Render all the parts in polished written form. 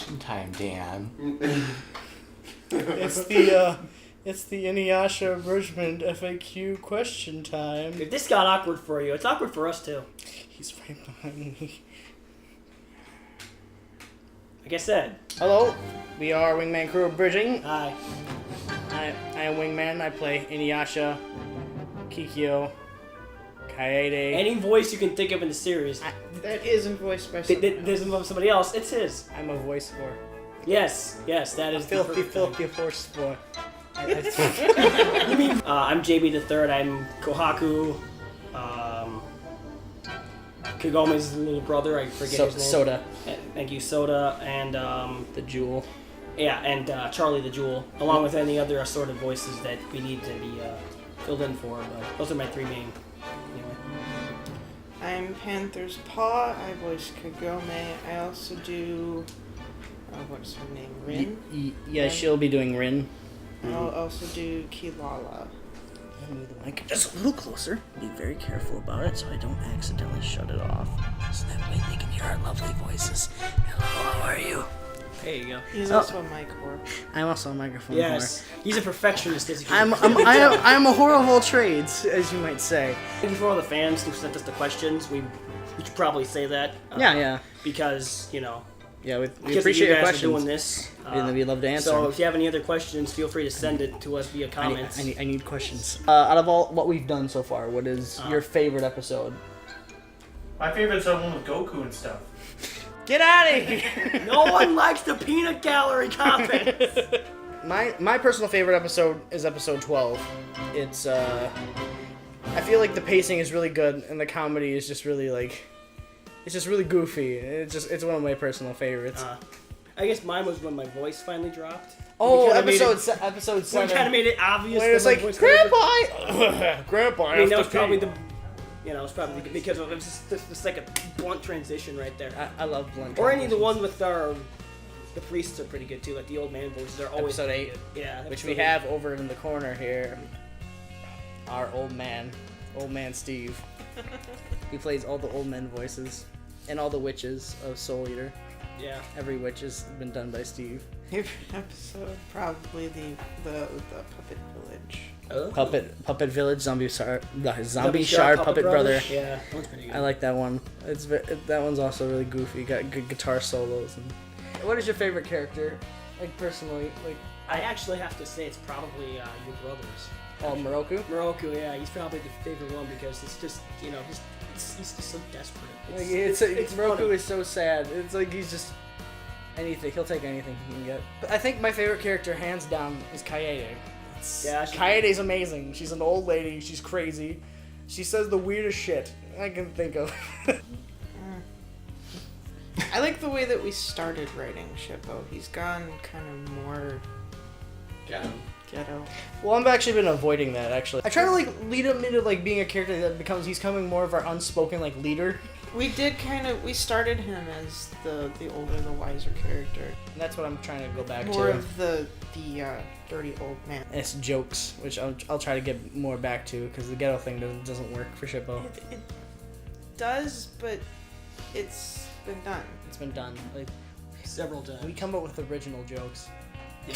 question time, Dan. It's the Inuyasha Abridgement FAQ question time. If this got awkward for you, it's awkward for us too. He's right behind me. Like I said. Hello, we are Wingman Crew Abridging. Hi. I am Wingman. I play Inuyasha, Kikyo, Kaede. Any voice you can think of in the series. That isn't voiced by someone There's somebody else. It's his. I'm a voice for. Yes, that is Filthy force for. You mean? I'm JB the Third. I'm Kohaku. Kagome's little brother. I forget his name. Soda. Thank you, Soda, and The Jewel. Yeah, and Charlie the Jewel, along with any other assorted voices that we need to be filled in for. But those are my three main. Anyway. I'm Panther's Paw. I voice Kagome. I also do. What's her name? Rin? Yeah, Rin? she'll be doing Rin. I'll also do Kilala. Move the mic just a little closer. Be very careful about it so I don't accidentally shut it off. So that way they can hear our lovely voices. Hello, how are you? There you go. He's also a mic whore. I'm also a microphone Yes, he's a perfectionist. As you I'm a whore of all trades, as you might say. Thank you for all the fans who sent us the questions. We should probably say that. Yeah. Because, you know. Yeah, we Because appreciate you your guys questions. are doing this. And we'd love to answer. So if you have any other questions, feel free to send it to us via comments. I need questions. Out of all what we've done so far, what is your favorite episode? My favorite's the one with Goku and stuff. Get out of here! No one likes the peanut gallery comments. My personal favorite episode is episode 12. It's I feel like the pacing is really good and the comedy is just really it's just really goofy. It's one of my personal favorites. I guess mine was when my voice finally dropped. Oh, episode 7. We kind of made it obvious. When it's that my like, voice Grandpa! Grandpa, I mean, that was probably because it was just like a blunt transition right there. I love blunt Or any of the transitions. one with the priests are pretty good too. Like the old man voices are always Episode 8. good. Yeah, Which episode we 8. have over in the corner here. Our old man Steve. He plays all the old men voices and all the witches of Soul Eater. Yeah. Every witch has been done by Steve. Favorite episode? Probably the Puppet Village. Oh. Puppet Village, Zombie Shard Puppet Brother. Yeah, that one's pretty good. I like that one. That one's also really goofy. Got good guitar solos. And... What is your favorite character? Like personally, I actually have to say it's probably your brothers. Oh, Moroku, yeah, he's probably the favorite one because it's just, you know, he's just so desperate. It's Moroku funny. is so sad. It's like he's just anything. He'll take anything he can get. But I think my favorite character, hands down, is Kaede. Yeah, Kaede's amazing. She's an old lady. She's crazy. She says the weirdest shit I can think of. I like the way that we started writing Shippo. He's gone kind of more ghetto. Well, I've actually been avoiding that, actually. I try to, lead him into, being a character that he's coming more of our unspoken, leader. We started him as the older, the wiser character. And that's what I'm trying to go back to. More of the dirty old man. It's jokes, which I'll try to get more back to, because the ghetto thing doesn't work for Shippo. It does, but it's been done. It's been done. Several times. We come up with original jokes. Yeah.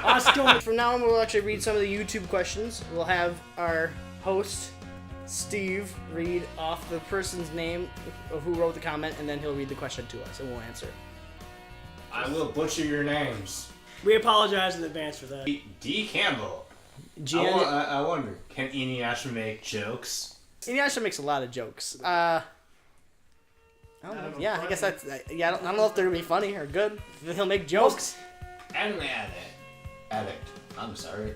Oscar. From now on, we'll actually read some of the YouTube questions. We'll have our host, Steve, read off the person's name of who wrote the comment, and then he'll read the question to us, and we'll answer. I will butcher your names. We apologize in advance for that. D. Campbell. I wonder, can Inuyasha make jokes? Inuyasha makes a lot of jokes. I don't know. Yeah, I guess that's... I don't know if they're going to be funny or good. He'll make jokes. Anime addict. I'm sorry.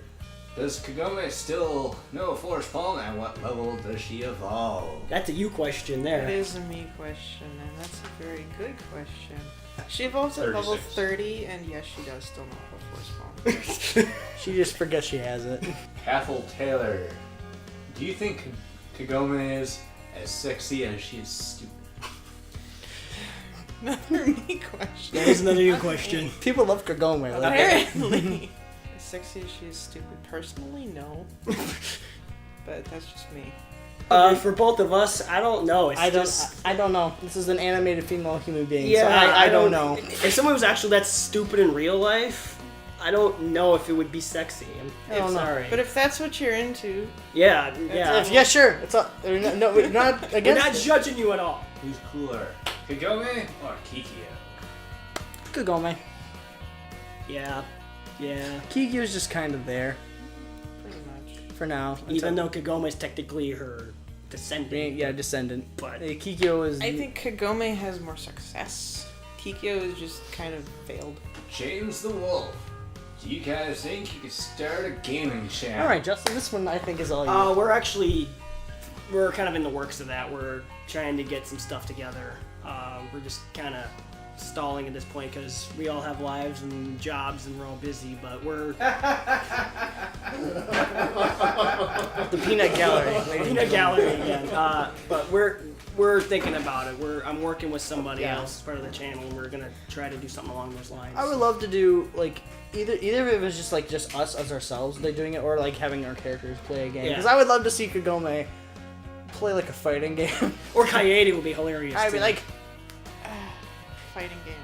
Does Kagome still know Force Palm, and what level does she evolve? That's a you question there. That is a me question, and that's a very good question. She evolves at 36. level 30, and yes, she does still know her Force Palm. She just forgets she has it. Cathal Taylor. Do you think Kagome is as sexy as she is stupid? Another me question. That is another you question. People love Kagome. Apparently. As sexy as she is stupid. Personally, no. But that's just me. For both of us, I don't know. It's I don't know. This is an animated female human being. Yeah, so I don't know. If someone was actually that stupid in real life, I don't know if it would be sexy. I don't know. Sorry. But if that's what you're into, yeah. Yeah, sure. It's a, no, we're not We're against. not judging you at all. Who's cooler, Kagome or Kikyo? Kagome. Yeah. Kikyo's just kind of there pretty much. for now. Even though Kagome is technically her descendant. Yeah, descendant. But Kikyo is. I think Kagome has more success. Kikyo is just kind of failed. James the Wolf. Do you guys think you could start a gaming channel? All right, Justin. This one I think is all you. we're kind of in the works of that. We're trying to get some stuff together. We're just kind of stalling at this point because we all have lives and jobs and we're all busy. But we're The Peanut Gallery. ladies and Peanut gentlemen. Gallery again. But we're thinking about it. I'm working with somebody Yeah. else as part of the channel, and we're gonna try to do something along those lines. I would love to do like either if it was just like just us as ourselves like doing it, or like having our characters play a game. Yeah. Because I would love to see Kagome play like a fighting game. Or Kaede would be hilarious. I'd be too. like, Fighting game.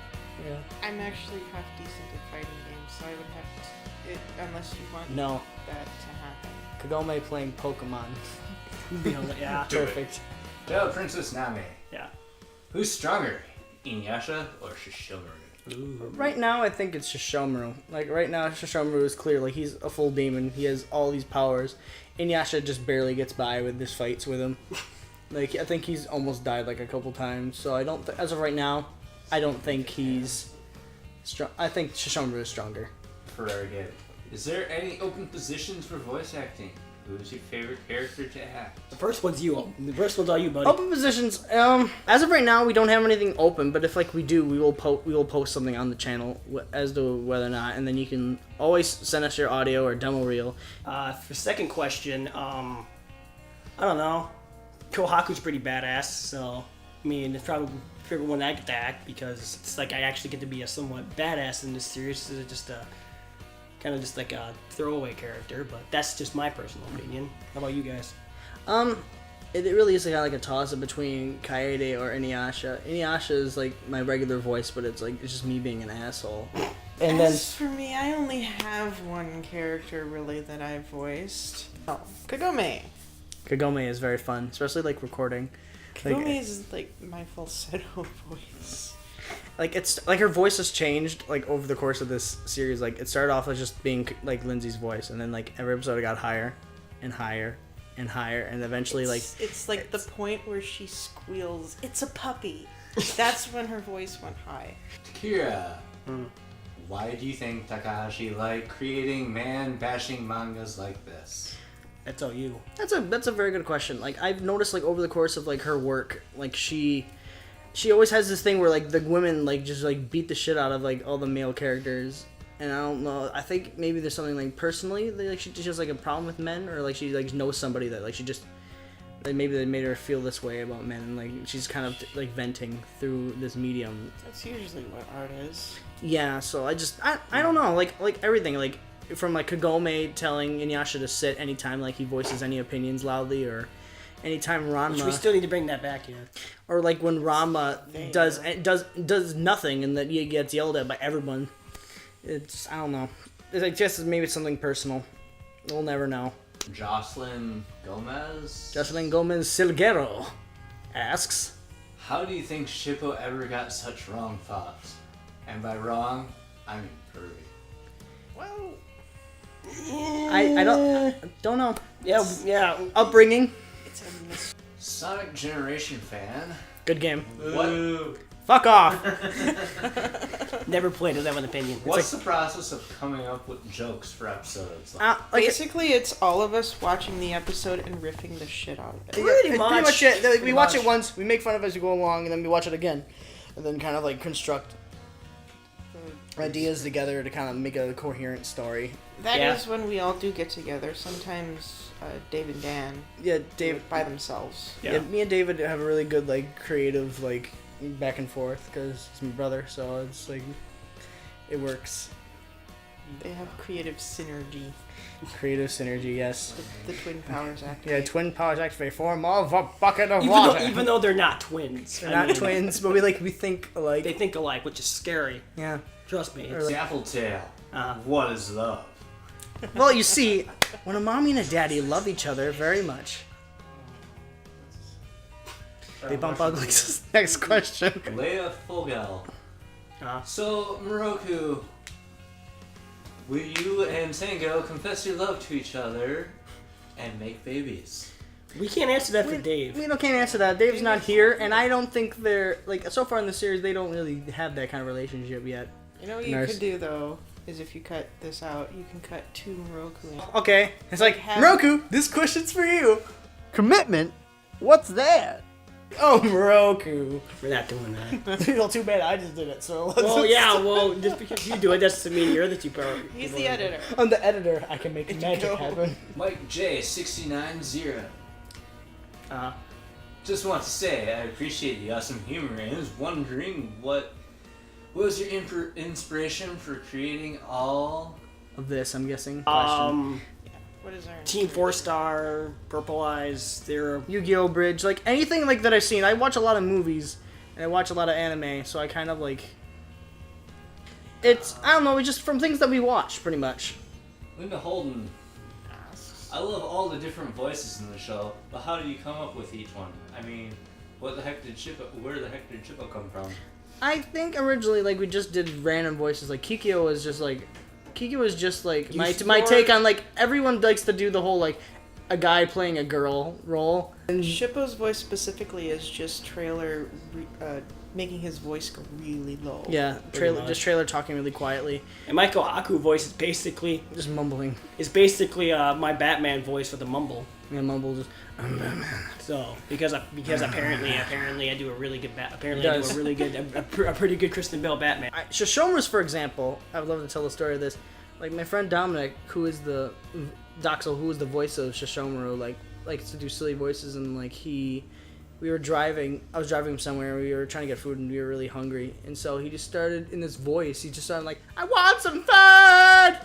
yeah. I'm actually half decent at fighting games, so I would have to, unless you want No, that to happen. Kagome playing Pokemon. Yeah. Do it. Perfect. Tell Princess Nami. Yeah. Who's stronger, Inuyasha or Shishomaru? Right now, I think it's Shishomaru. Like right now, Shishomaru is clear. Like he's a full demon. He has all these powers. Inuyasha just barely gets by with his fights with him. Like I think he's almost died like a couple times. So I don't. As of right now, I don't think he's strong. I think Shishomaru is stronger. Very good. Is there any open positions for voice acting? Who's your favorite character to act? The first one's you. The first one's all you, buddy. Open positions. As of right now, we don't have anything open. But if like we do, we will post something on the channel as to whether or not, and then you can always send us your audio or demo reel. For second question, I don't know. Kohaku's pretty badass, so I mean, it's probably the favorite one I get to act because it's like I actually get to be a somewhat badass in this series. It's just a kind of just like a throwaway character, but that's just my personal opinion. How about you guys? It really is kind of like a toss-up between Kaede or Inuyasha. Inuyasha is like my regular voice, but it's just me being an asshole. And then As for me, I only have one character really that I voiced. Oh, Kagome. Kagome is very fun, especially like recording. Kagome is like my falsetto voice. Like it's like her voice has changed like over the course of this series. Like it started off as just being like Lindsay's voice, and then like every episode it got higher and higher and higher, and eventually It's like the point where she squeals, "It's a puppy." That's when her voice went high. Kira. Why do you think Takahashi liked creating man-bashing mangas like this? That's all you. That's a very good question. Like I've noticed like over the course of like her work, like she always has this thing where like the women like just like beat the shit out of like all the male characters, and I don't know. I think maybe there's something like personally like she has like a problem with men, or like she like knows somebody that like she just like maybe they made her feel this way about men, and like she's kind of like venting through this medium. That's usually what art is. Yeah, so I don't know, like everything, like from like Kagome telling Inuyasha to sit anytime like he voices any opinions loudly, or anytime Ranma, Which we still need to bring that back here. or like when Ranma does nothing and that he gets yelled at by everyone. It's I don't know. It's like just maybe it's something personal. We'll never know. Jocelyn Gomez? Silguero asks, How do you think Shippo ever got such wrong thoughts? And by wrong, I mean pervy. Well, I don't know. Yeah. Upbringing, it's a mis- Sonic Generation fan? good game. What? Fuck off. Never played. Doesn't have an opinion. What's the process of coming up with jokes for episodes? Like Basically, it's all of us watching the episode and riffing the shit out of it. Pretty much. it. Like, we Pretty watch much. it once, we make fun of it as we go along, and then we watch it again, and then kind of like construct ideas together to kind of make a coherent story. That Yeah. is when we all do get together. Sometimes Dave and Dan Yeah, do Dave. it by themselves. Yeah, me and David have a really good like creative like back and forth because he's my brother, so it's like it works. They have creative synergy. Creative synergy, yes. The twin powers activate. Yeah, twin powers activate, form of a bucket of water. Even though they're not twins. They're not twins, but we think alike. They think alike, which is scary. Yeah. Trust me. Dappletail. What is love? Well, you see, when a mommy and a daddy love each other very much, they bump uglies. Next question. Leia Fogel. So, Moroku, will you and Tango confess your love to each other and make babies? We can't answer that for Dave. We can't answer that. Dave's not here, and I don't think they're, like, so far in the series, they don't really have that kind of relationship yet. You know what you could do, though, is if you cut this out, you can cut 2 Moroku in. Okay, it's like, Moroku, this question's for you. Commitment? What's that? Oh, Moroku. We're not doing that. Well, too bad I just did it, so... Just because you do it doesn't mean you're the two-power. He's the editor. I'm the editor. I can make magic happen. Mike J, 690. Just want to say, I appreciate the awesome humor and was wondering what was your inspiration for creating all of this, I'm guessing. What is our Team 4-Star, Purple Eyes, they're... Yu-Gi-Oh! Bridge, like anything like that I've seen. I watch a lot of movies and I watch a lot of anime, so I kind of like... It's, I don't know, it's just from things that we watch, pretty much. Linda Holden. I love all the different voices in the show, but how do you come up with each one? I mean, where the heck did Chippo come from? I think originally, like, we just did random voices. Like, Kikyo was just like my take on, like, everyone likes to do the whole, like, a guy playing a girl role. And Shippo's voice specifically is just Trailer making his voice go really low. Yeah, Trailer talking really quietly. And Michael Haku voice is basically... just mumbling. Is basically my Batman voice for the mumble. Yeah, mumble just... I'm Batman. So, because apparently I do a really good a pretty good Kristen Bell Batman. Shoshomaru's, for example, I would love to tell the story of this. Like, my friend Dominic, who is the voice of Shoshomaru, like, likes to do silly voices, and like I was driving him somewhere, we were trying to get food, and we were really hungry, and so he just started, in this voice, he just started like, I want some food!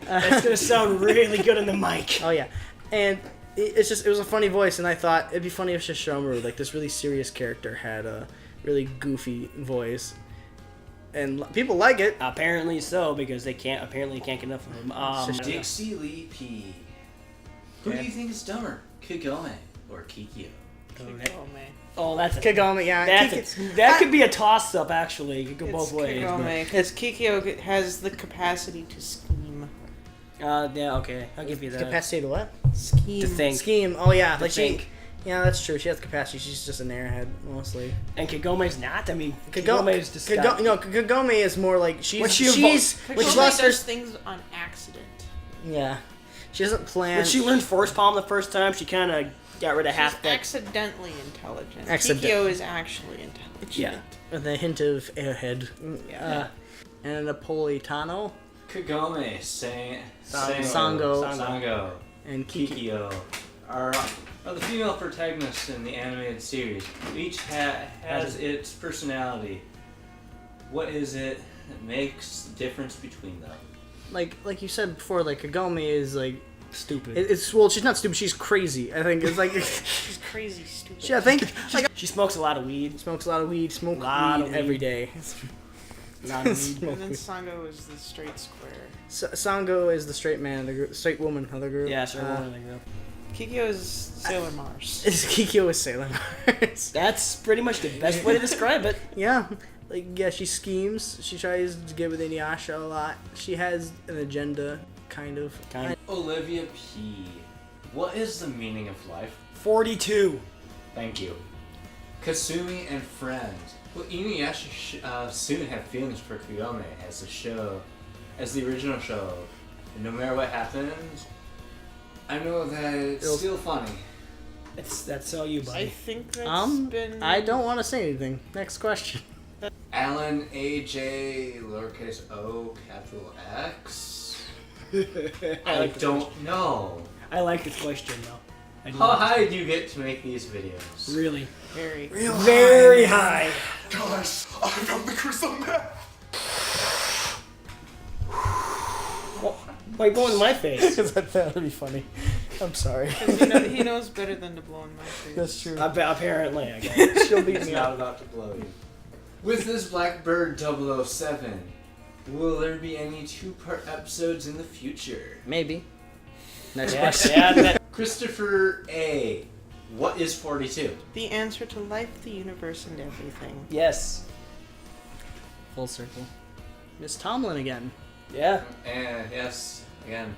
That's gonna sound really good in the mic. Oh yeah, and it was a funny voice, and I thought it'd be funny if Shoshomaru, like this really serious character, had a really goofy voice, and people like it. Apparently so, because they can't get enough of him. Dixie Lee P. Who do you think is dumber, Kagome or Kikyo? That's Kagome, yeah. That could be a toss-up, actually. It could go both ways. Kagome, because Kikyo has the capacity to scheme. Yeah, okay. I'll give you that. Capacity to what? Scheme. To think. Scheme. Oh yeah, like think. Yeah, that's true. She has capacity. She's just an airhead, mostly. And Kagome's not. I mean, Kagome is just... Kagome is more like Kagome does things on accident. Yeah. She doesn't plan... When she learned Force Palm the first time, she kind of got rid of half that. Accidentally intelligent. Kikyo is actually intelligent. Yeah. With a hint of airhead. Yeah. And a Napolitano. Kagome, Sango. And Kikyo are the female protagonists in the animated series. Each has its personality. What is it that makes the difference between them? Like you said before, like Kagome is like stupid. She's not stupid. She's crazy. I think it's like she's crazy stupid. She smokes a lot of weed. Smoke weed every day. And then Sango is the straight square. Sango is the straight man, the group, straight woman of the group. Yeah, straight woman of the group. Kikyo is Sailor Mars. Kikyo is Sailor Mars. That's pretty much the best way to describe it. Yeah. She schemes. She tries to get with Inuyasha a lot. She has an agenda, kind of. Olivia P. What is the meaning of life? 42. Thank you. Kasumi and friends. Will Inuyasha soon have feelings for Kagome as the original show? And no matter what happens, I know that it's still funny. That's all you, buddy. I think that's been... I don't want to say anything. Next question. Alan AJ lowercase o capital X. I don't know. I like this question though. How high do you get to make these videos? Really? Very high. Guys, I found the crystal map. Why are you blowing in my face? Because I thought that'd be funny. I'm sorry. He knows better than to blow in my face. That's true. Apparently, I guess. She'll beat He's me not up. about to blow you. With this Blackbird 007, will there be any 2-part episodes in the future? Maybe. Next Yeah, question. yeah, Christopher A. What is 42? The answer to life, the universe, and everything. yes. Full circle. Miss Tomlin again. Yeah. And yes, again.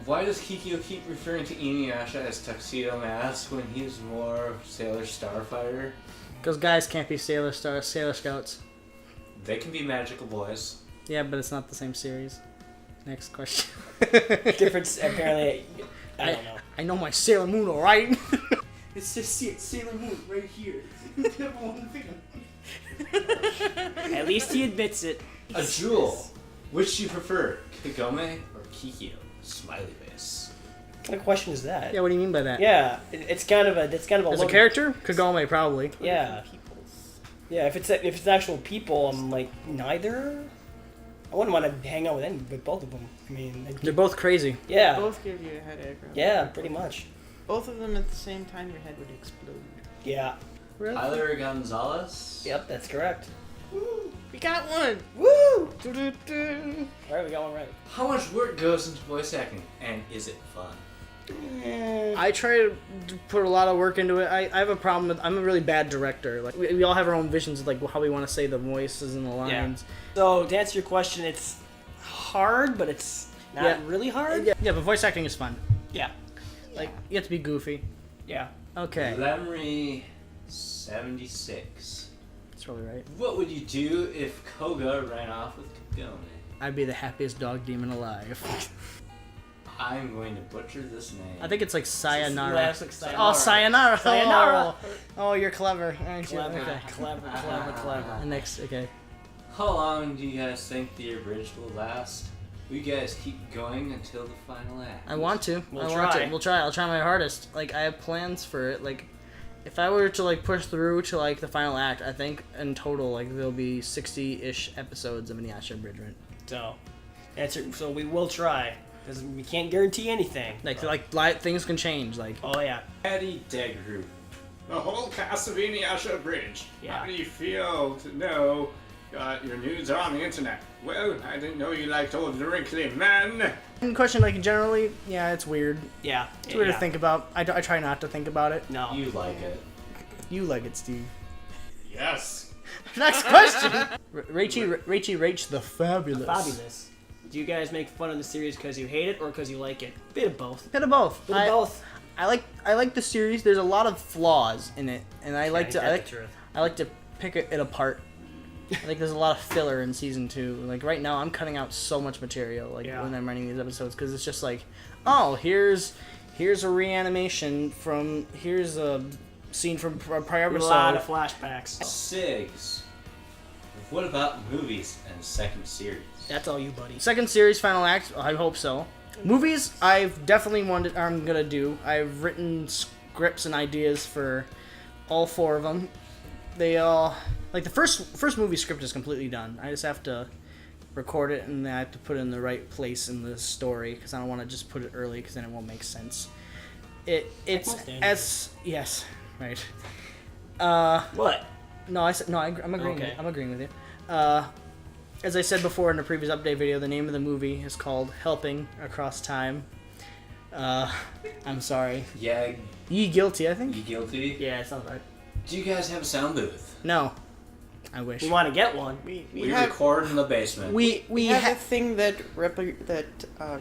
Why does Kikyo keep referring to Inuyasha as Tuxedo Mask when he's more Sailor Starfighter? Because guys can't be Sailor Scouts. They can be magical boys. Yeah, but it's not the same series. Next question. Difference, apparently, I don't know. I know my Sailor Moon, alright? It says Sailor Moon right here. At least he admits it. A jewel. Which do you prefer, Kagome or Kikyo? Smiley face. What kind of question is that? Yeah, what do you mean by that? Yeah, it's kind of a As a loaded- character? Kagome, probably. Yeah, yeah. If it's actual people, I'm like neither. I wouldn't want to hang out with both of them. I mean, They're both crazy. yeah, Both give you a headache. Right? yeah, pretty much. Both of them at the same time, your head would explode. Yeah. Tyler Gonzalez? Yep, that's correct. We got one. Woo! All right, we got one right. How much work goes into voice acting, and is it fun? I try to put a lot of work into it. I have a problem with... I'm a really bad director. Like we all have our own visions of like how we want to say the voices and the lines. So to answer your question, it's hard, but it's not Yeah. really hard. Yeah, but voice acting is fun. Yeah. Like, you have to be goofy. Yeah. Okay. Lemery 76. That's probably right. What would you do if Koga ran off with Kagome? I'd be the happiest dog demon alive. I'm going to butcher this name. I think it's like Sayonara. Last like Oh, Sayonara! Sayonara. Oh, you're clever, aren't you? Clever, Okay. clever. Next, okay. How long do you guys think the abridged will last? Will you guys keep going until the final act? I want to. We'll I want try. to. We'll try. I'll try my hardest. Like, I have plans for it. Like, if I were to like push through to like the final act, I think in total like there'll be 60-ish episodes of Inuyasha Abridgement. So we will try because we can't guarantee anything. Like things can change. Like, Oh yeah. Patty Degru. The whole cast of Inuyasha Abridged. Yeah. How do you feel to know your nudes are on the internet? Well, I didn't know you liked old wrinkly men. question like generally, yeah, it's weird. Yeah. It's weird to think about. I try not to think about it. No. You like it. You like it, Steve. Yes. Next question. Rachie Rach the Fabulous. Fabulous. Do you guys make fun of the series because you hate it or because you like it? Bit of both. Bit of both. Bit of both. I like the series. There's a lot of flaws in it, and I like to pick it apart. I think there's a lot of filler in season 2. Like right now, I'm cutting out so much material. Like when I'm writing these episodes, because it's just like, oh, here's a reanimation from here's a scene from a prior A episode. lot of flashbacks. Sigs. What about movies and second series? That's all you, buddy. Second series, final act. I hope so. Movies, I'm gonna do. I've written scripts and ideas for all 4 of them. They all like the first movie script is completely done. I just have to record it and then I have to put it in the right place in the story because I don't want to just put it early because then it won't make sense. It's as yes, right. What? No, I said no. I'm agreeing. Okay. I'm agreeing with you. As I said before in the previous update video, the name of the movie is called Helping Across Time. I'm sorry. Yeah, Ye Guilty, I think. you guilty? Yeah, it sounds right. Do you guys have a sound booth? No. I wish. We want to get one. We record in the basement. We have a have thing that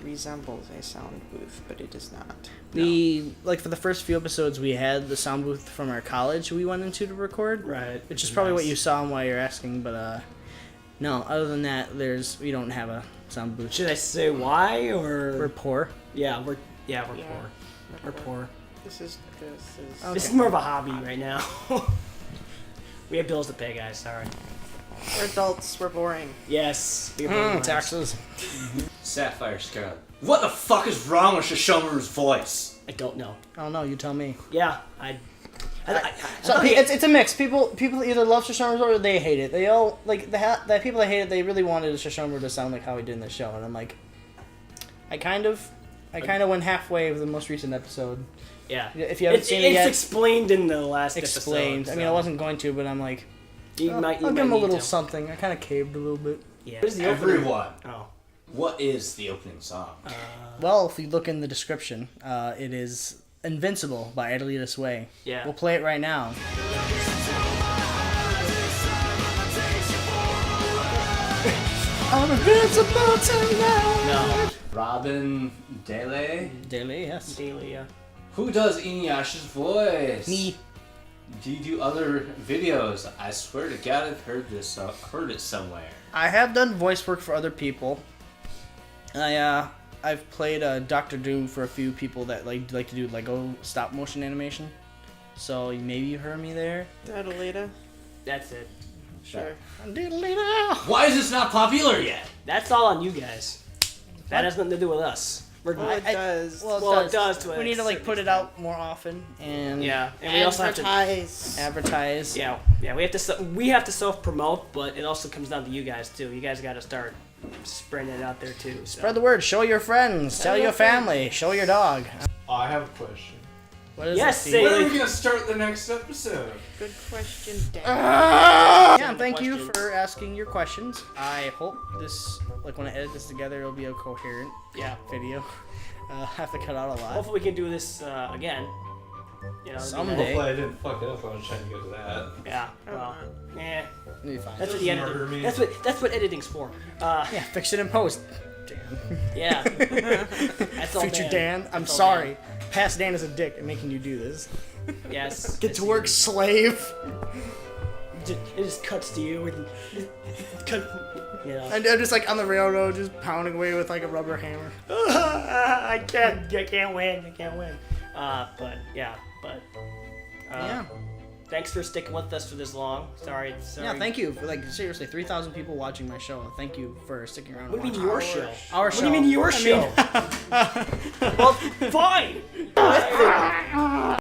resembles a sound booth, but it is not. we like for the first few episodes we had the sound booth from our college we went into to record. Right. Which is probably what you saw and why you're asking, but no. Other than that, we don't have a sound booth. Should I say why or? We're poor. Yeah, we're Yeah. poor. We're poor. This is. This is more of a hobby right now. We have bills to pay, guys. Sorry. We're adults. We're boring. Yes. We have bills to pay. Taxes. Sapphire Scarlet. What the fuck is wrong with Shishomaru's voice? I don't know. I don't know. You tell me. Yeah, So it's a mix. People either love Shishomaru or they hate it. They all like the people that hate it. They really wanted Shishomaru to sound like how he did in the show, and I'm like, I kind of went halfway with the most recent episode. Yeah. If you haven't seen it it's yet, explained in the last explained. episode. I mean, I wasn't going to, but I'm like, You might, I'll you give him might a little need to. something. I kind of caved a little bit. Yeah. What is the opening? Everyone, Oh. what is the opening song? Well, if you look in the description, it is Invincible by Italy This Way. Yeah. We'll play it right now. I'm invincible tonight. No. Robin Dele? Daily, yes. Daily, yeah. Who does Inuyasha's voice? Me. Do you do other videos? I swear to God, I've heard it somewhere. I have done voice work for other people. I've played Doctor Doom for a few people that like to do Lego stop motion animation. So maybe you heard me there. Dadalita. That's it. Sure. Why is this not popular yet? That's all on you guys. That has nothing to do with us. We're Well, it does. Well, it does to We need to a put it out more often and yeah, and we also have to advertise. yeah, we have to self promote, but it also comes down to you guys too. You guys got to start spreading it out there too. So. Spread the word. Show your friends. Tell your family. Show your dog. I have a question. What is Yes, it, say Steve? When are we gonna start the next episode? Good question, Dan. Yeah, thank you for asking your questions. I hope this, when I edit this together, it'll be a coherent video. I have to cut out a lot. Hopefully we can do this again. You know, Someday. Hopefully I didn't fuck it up. I was trying to get to that. Yeah. Well, yeah. It'll be fine. That's what Just the murder editing. me. That's what editing's for. Yeah, fix it in post. Dan. Yeah. That's all Future Dan, I'm That's all sorry. Past Dan is a dick at making you do this. Dan. Yes. Get to work, slave. It just cuts to you. And cut. You know. And I'm just on the railroad, just pounding away with a rubber hammer. I can't win. I can't win. Yeah. Yeah. Thanks for sticking with us for this long. Sorry. Yeah, thank you. For, seriously, 3,000 people watching my show. Thank you for sticking around. What do you mean watching your show? Our show. What do you mean your show? Well, fine.